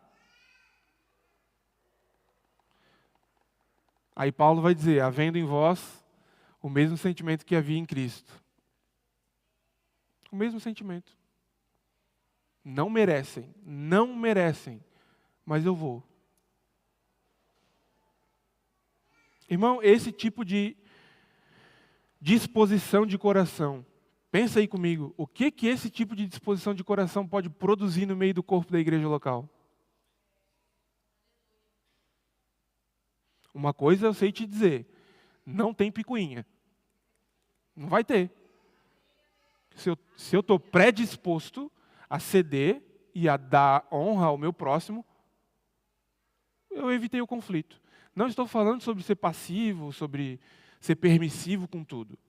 Aí Paulo vai dizer, havendo em vós o mesmo sentimento que havia em Cristo. O mesmo sentimento. Não merecem, mas eu vou. Irmão, esse tipo de disposição de coração, pensa aí comigo, o que esse tipo de disposição de coração pode produzir no meio do corpo da igreja local? Uma coisa eu sei te dizer, não tem picuinha. Não vai ter. Se eu estou predisposto a ceder e a dar honra ao meu próximo, eu evitei o conflito. Não estou falando sobre ser passivo, sobre ser permissivo com tudo.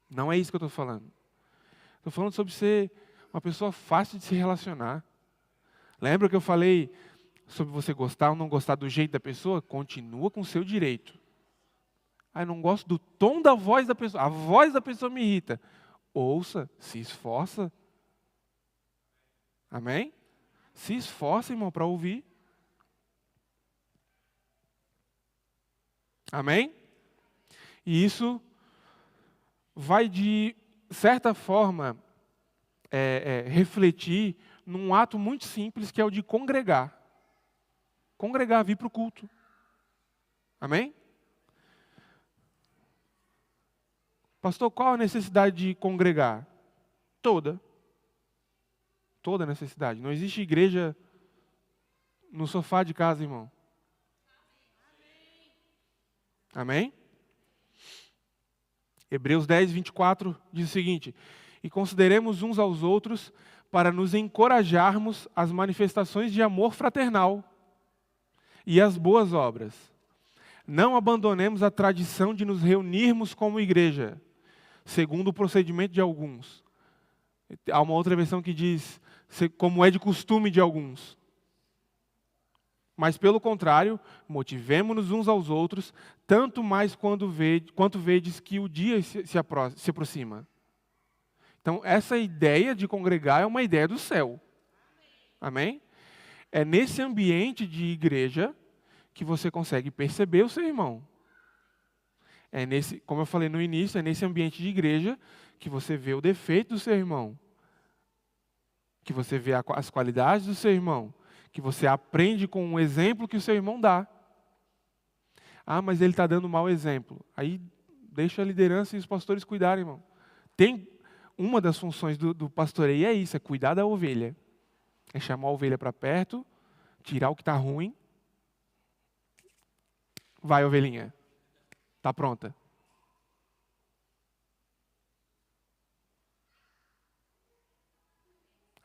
Não é isso que eu estou falando. Estou falando sobre ser uma pessoa fácil de se relacionar. Lembra que eu falei sobre você gostar ou não gostar do jeito da pessoa? Continua com o seu direito. Ah, eu não gosto do tom da voz da pessoa. A voz da pessoa me irrita. Ouça, se esforça. Amém? Se esforça, irmão, para ouvir. Amém? E isso vai, de certa forma, refletir num ato muito simples, que é o de congregar. Congregar, vir para o culto. Amém? Pastor, qual a necessidade de congregar? Toda. Toda necessidade. Não existe igreja no sofá de casa, irmão. Amém? Hebreus 10, 24 diz o seguinte: e consideremos uns aos outros para nos encorajarmos às manifestações de amor fraternal e às boas obras. Não abandonemos a tradição de nos reunirmos como igreja, segundo o procedimento de alguns. Há uma outra versão que diz, como é de costume de alguns. Mas, pelo contrário, motivemo-nos uns aos outros, tanto mais quanto vedes que o dia se aproxima. Então, essa ideia de congregar é uma ideia do céu. Amém? É nesse ambiente de igreja que você consegue perceber o seu irmão. Como eu falei no início, é nesse ambiente de igreja que você vê o defeito do seu irmão, que você vê as qualidades do seu irmão, que você aprende com um exemplo que o seu irmão dá. Ah, mas ele está dando um mau exemplo. Aí deixa a liderança e os pastores cuidarem, irmão. Uma das funções do pastoreio é isso, é cuidar da ovelha. É chamar a ovelha para perto, tirar o que está ruim. Vai, ovelhinha. Está pronta.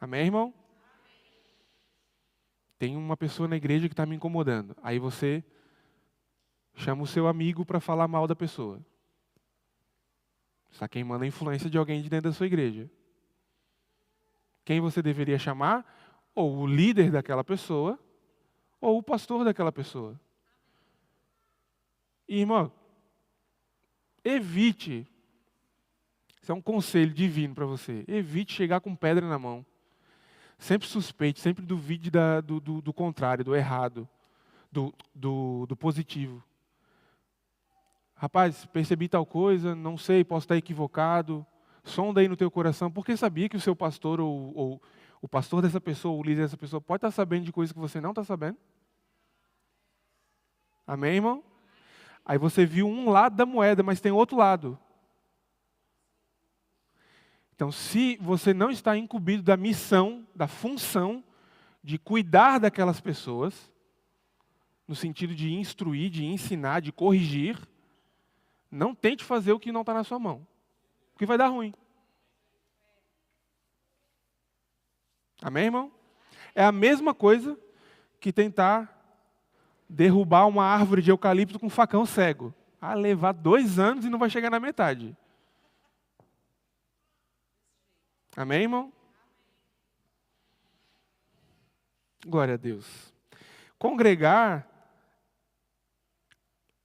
Amém, irmão? Tem uma pessoa na igreja que está me incomodando. Aí você chama o seu amigo para falar mal da pessoa. Está queimando a influência de alguém de dentro da sua igreja. Quem você deveria chamar? Ou o líder daquela pessoa, ou o pastor daquela pessoa. E, irmão, evite, isso é um conselho divino para você, evite chegar com pedra na mão. Sempre suspeite, sempre duvide do contrário, do errado, do positivo. Rapaz, percebi tal coisa, não sei, posso estar equivocado. Sonda aí no teu coração, porque sabia que o seu pastor ou o pastor dessa pessoa, o líder dessa pessoa, pode estar sabendo de coisas que você não está sabendo? Amém, irmão? Aí você viu um lado da moeda, mas tem outro lado. Então, se você não está incumbido da missão, da função de cuidar daquelas pessoas, no sentido de instruir, de ensinar, de corrigir, não tente fazer o que não está na sua mão, porque vai dar ruim. Amém, irmão? É a mesma coisa que tentar derrubar uma árvore de eucalipto com um facão cego. Ah, levar 2 anos e não vai chegar na metade. Amém, irmão? Glória a Deus. Congregar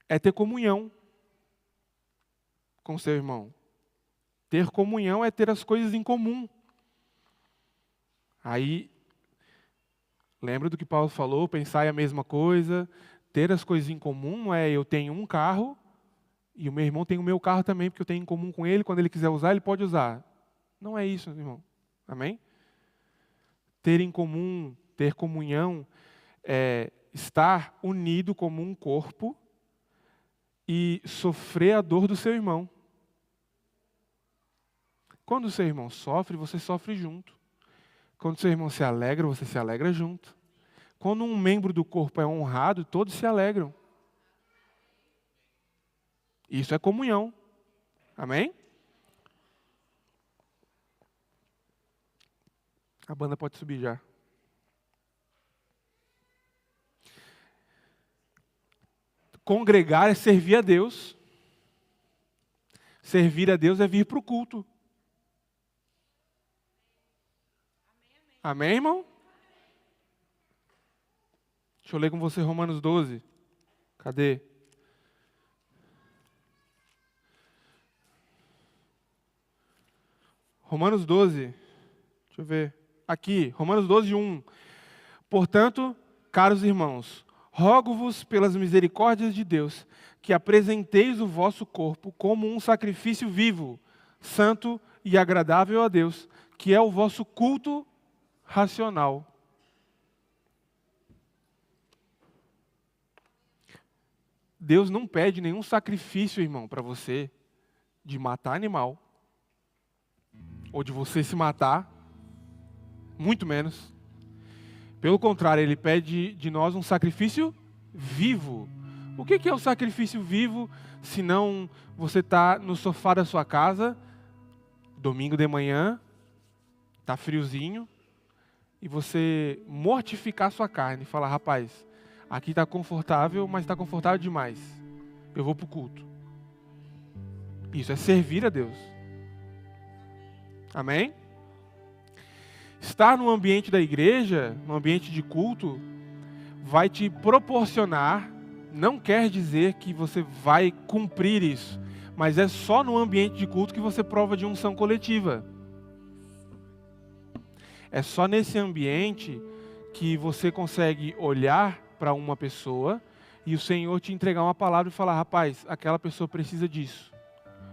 é ter comunhão com o seu irmão. Ter comunhão é ter as coisas em comum. Aí, lembra do que Paulo falou? Pensar a mesma coisa. Ter as coisas em comum é eu tenho um carro e o meu irmão tem o meu carro também, porque eu tenho em comum com ele. Quando ele quiser usar, ele pode usar. Não é isso, irmão. Amém? Ter em comum, ter comunhão, é estar unido como um corpo e sofrer a dor do seu irmão. Quando o seu irmão sofre, você sofre junto. Quando o seu irmão se alegra, você se alegra junto. Quando um membro do corpo é honrado, todos se alegram. Isso é comunhão. Amém? A banda pode subir já. Congregar é servir a Deus. Servir a Deus é vir para o culto. Amém, irmão? Deixa eu ler com você Romanos 12. Cadê? Romanos 12. Deixa eu ver. Aqui, Romanos 12, 1. Portanto, caros irmãos, rogo-vos pelas misericórdias de Deus, que apresenteis o vosso corpo como um sacrifício vivo, santo e agradável a Deus, que é o vosso culto racional. Deus não pede nenhum sacrifício, irmão, para você, de matar animal, ou de você se matar, muito menos. Pelo contrário, Ele pede de nós um sacrifício vivo. O que é um sacrifício vivo, se não você está no sofá da sua casa, domingo de manhã, está friozinho, e você mortificar a sua carne e falar, rapaz, aqui está confortável, mas está confortável demais. Eu vou para o culto. Isso é servir a Deus. Amém? Estar no ambiente da igreja, no ambiente de culto, vai te proporcionar, não quer dizer que você vai cumprir isso, mas é só no ambiente de culto que você prova de unção coletiva. É só nesse ambiente que você consegue olhar para uma pessoa e o Senhor te entregar uma palavra e falar, rapaz, aquela pessoa precisa disso.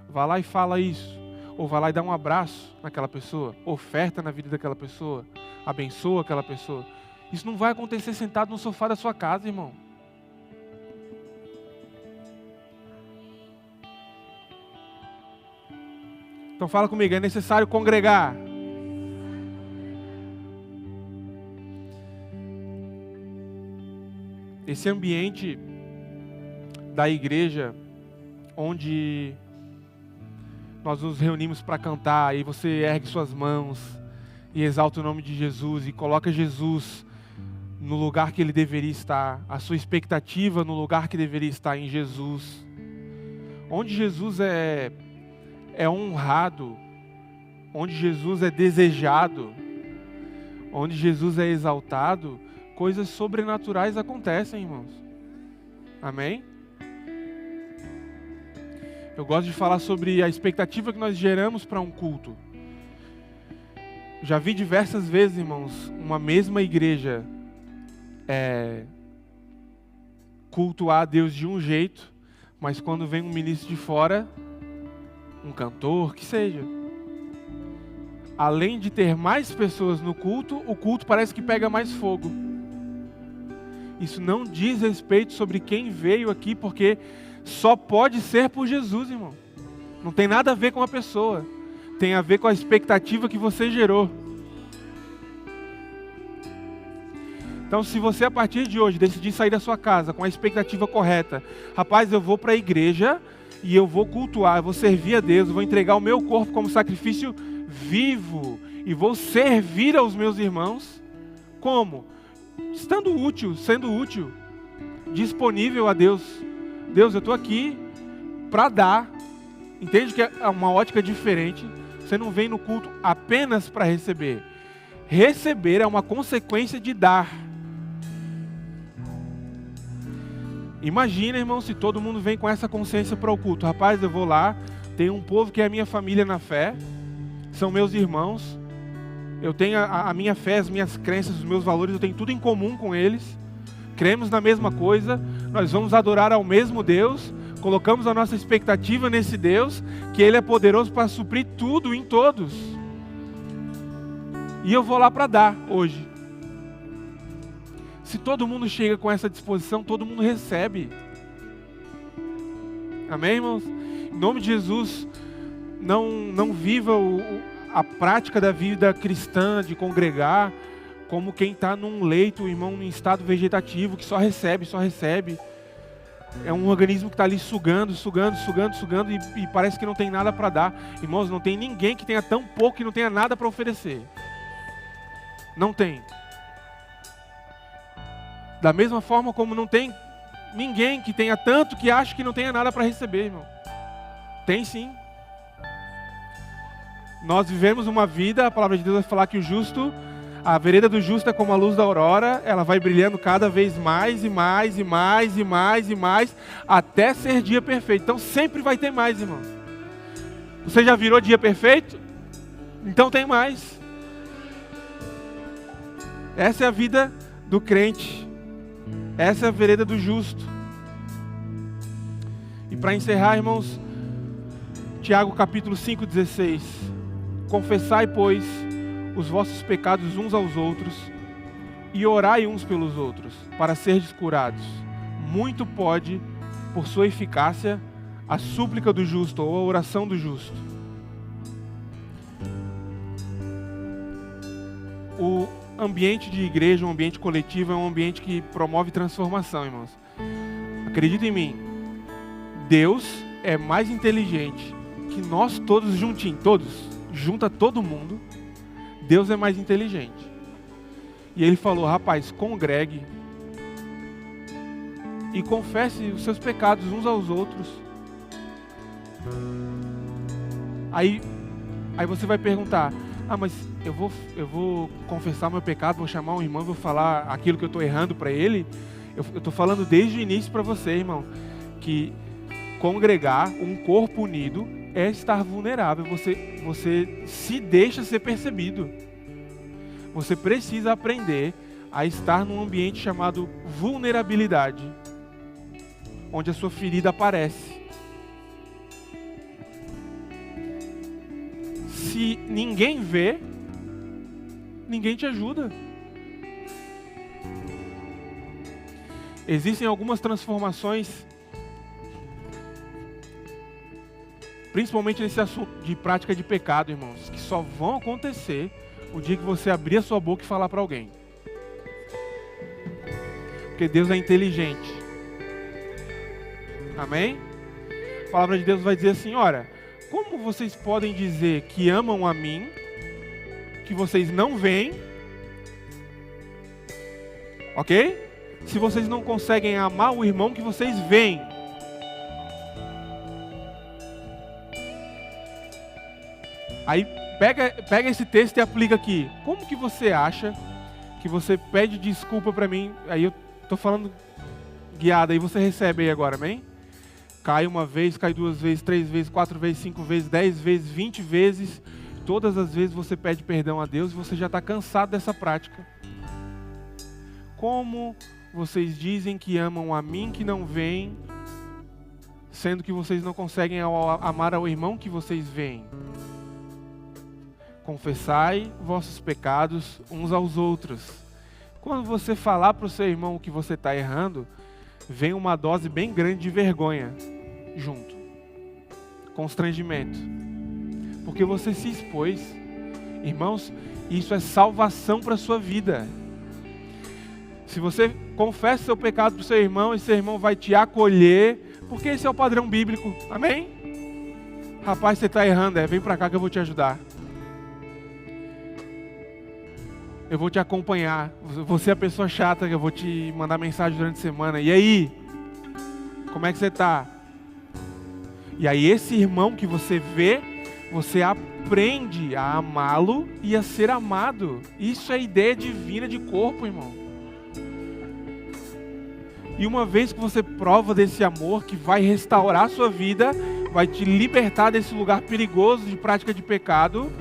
Vá lá e fala isso. Ou vai lá e dá um abraço naquela pessoa, oferta na vida daquela pessoa, abençoa aquela pessoa. Isso não vai acontecer sentado no sofá da sua casa, irmão. Então fala comigo, é necessário congregar. Esse ambiente da igreja, onde nós nos reunimos para cantar, e você ergue suas mãos e exalta o nome de Jesus e coloca Jesus no lugar que Ele deveria estar, a sua expectativa no lugar que deveria estar em Jesus. Onde Jesus é honrado, onde Jesus é desejado, onde Jesus é exaltado, coisas sobrenaturais acontecem, irmãos. Amém? Eu gosto de falar sobre a expectativa que nós geramos para um culto. Já vi diversas vezes, irmãos, uma mesma igreja cultuar a Deus de um jeito, mas quando vem um ministro de fora, um cantor, que seja, além de ter mais pessoas no culto, o culto parece que pega mais fogo. Isso não diz respeito sobre quem veio aqui, porque só pode ser por Jesus, irmão. Não tem nada a ver com a pessoa. Tem a ver com a expectativa que você gerou. Então, se você a partir de hoje decidir sair da sua casa com a expectativa correta, rapaz, eu vou para a igreja e eu vou cultuar, eu vou servir a Deus, eu vou entregar o meu corpo como sacrifício vivo e vou servir aos meus irmãos. Como? Estando útil, sendo útil, disponível a Deus. Deus, eu estou aqui para dar. Entende que é uma ótica diferente. Você não vem no culto apenas para receber. Receber é uma consequência de dar. Imagina, irmão, se todo mundo vem com essa consciência para o culto. Rapaz, eu vou lá, tem um povo que é a minha família na fé, são meus irmãos, eu tenho a minha fé, as minhas crenças, os meus valores, eu tenho tudo em comum com eles, cremos na mesma coisa, nós vamos adorar ao mesmo Deus, colocamos a nossa expectativa nesse Deus, que Ele é poderoso para suprir tudo em todos. E eu vou lá para dar hoje. Se todo mundo chega com essa disposição, todo mundo recebe. Amém, irmãos? Em nome de Jesus, não viva a prática da vida cristã de congregar como quem está num leito, irmão, em estado vegetativo, que só recebe. É um organismo que está ali sugando e parece que não tem nada para dar. Irmãos, não tem ninguém que tenha tão pouco que não tenha nada para oferecer. Não tem. Da mesma forma como não tem ninguém que tenha tanto que acha que não tenha nada para receber, irmão. Tem sim. Nós vivemos uma vida, a palavra de Deus vai falar que o justo, a vereda do justo é como a luz da aurora, ela vai brilhando cada vez mais e mais e mais e mais e mais, até ser dia perfeito. Então sempre vai ter mais, irmão. Você já virou dia perfeito? Então tem mais. Essa é a vida do crente. Essa é a vereda do justo. E para encerrar, irmãos, Tiago capítulo 5:16. Confessai, pois, os vossos pecados uns aos outros e orai uns pelos outros, para serdes curados. Muito pode, por sua eficácia, a súplica do justo ou a oração do justo. O ambiente de igreja, um ambiente coletivo, é um ambiente que promove transformação, irmãos. Acredita em mim, Deus é mais inteligente que nós todos juntinhos, junta todo mundo. Deus é mais inteligente. E ele falou, rapaz, congregue e confesse os seus pecados uns aos outros. Aí você vai perguntar, mas eu vou confessar meu pecado, vou chamar um irmão, vou falar aquilo que eu estou errando para ele. Eu estou falando desde o início para você, irmão, que congregar, um corpo unido, é estar vulnerável. Você se deixa ser percebido. Você precisa aprender a estar num ambiente chamado vulnerabilidade, onde a sua ferida aparece. Se ninguém vê, ninguém te ajuda. Existem algumas transformações, principalmente nesse assunto de prática de pecado, irmãos, que só vão acontecer o dia que você abrir a sua boca e falar para alguém. Porque Deus é inteligente. Amém? A palavra de Deus vai dizer assim, olha, como vocês podem dizer que amam a mim, que vocês não veem, ok? Se vocês não conseguem amar o irmão que vocês veem. Aí pega esse texto e aplica aqui. Como que você acha que você pede desculpa para mim? Aí eu tô falando guiado, aí você recebe aí agora, amém? Cai uma vez, cai 2 vezes, 3 vezes, 4 vezes, 5 vezes, 10 vezes, 20 vezes. Todas as vezes você pede perdão a Deus e você já está cansado dessa prática. Como vocês dizem que amam a mim que não veem, sendo que vocês não conseguem amar ao irmão que vocês veem? Confessai vossos pecados uns aos outros. Quando você falar para o seu irmão que você está errando, vem uma dose bem grande de vergonha junto, constrangimento, porque você se expôs. Irmãos, isso é salvação para a sua vida. Se você confessa seu pecado para o seu irmão, esse irmão vai te acolher, porque esse é o padrão bíblico, amém? Rapaz, você está errando, vem para cá que eu vou te ajudar. Eu vou te acompanhar. Você é a pessoa chata que eu vou te mandar mensagem durante a semana. E aí? Como é que você está? E aí esse irmão que você vê, você aprende a amá-lo e a ser amado. Isso é a ideia divina de corpo, irmão. E uma vez que você prova desse amor que vai restaurar a sua vida, vai te libertar desse lugar perigoso de prática de pecado,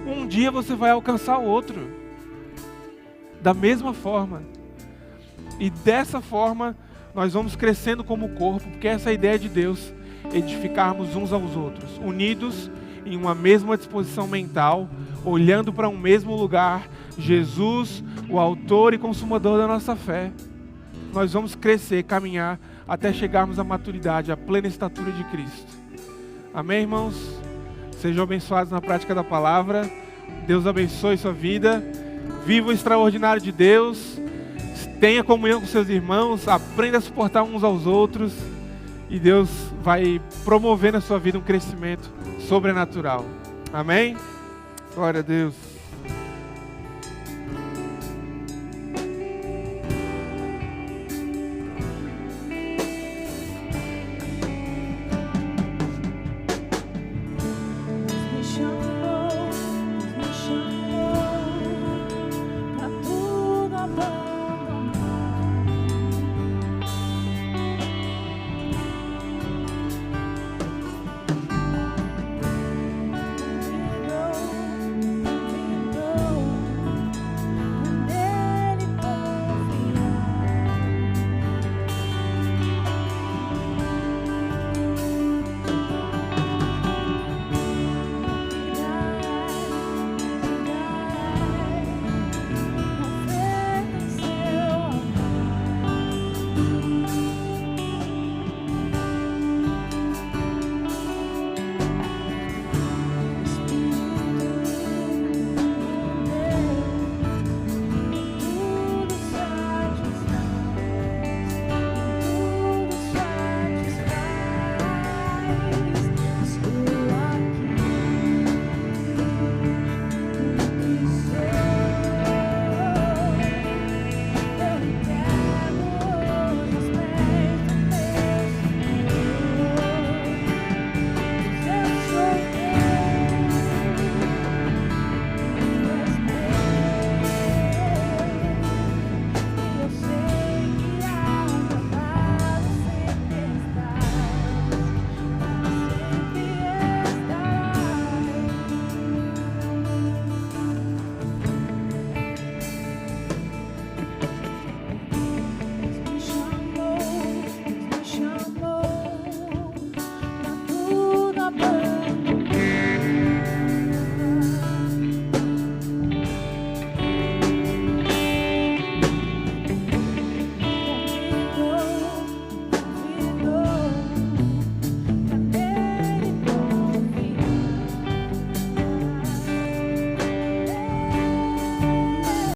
um dia você vai alcançar o outro. Da mesma forma. E dessa forma, nós vamos crescendo como corpo, porque essa é a ideia de Deus, edificarmos uns aos outros, unidos em uma mesma disposição mental, olhando para um mesmo lugar, Jesus, o autor e consumador da nossa fé. Nós vamos crescer, caminhar, até chegarmos à maturidade, à plena estatura de Cristo. Amém, irmãos? Sejam abençoados na prática da palavra. Deus abençoe sua vida. Viva o extraordinário de Deus, tenha comunhão com seus irmãos, aprenda a suportar uns aos outros e Deus vai promover na sua vida um crescimento sobrenatural. Amém? Glória a Deus.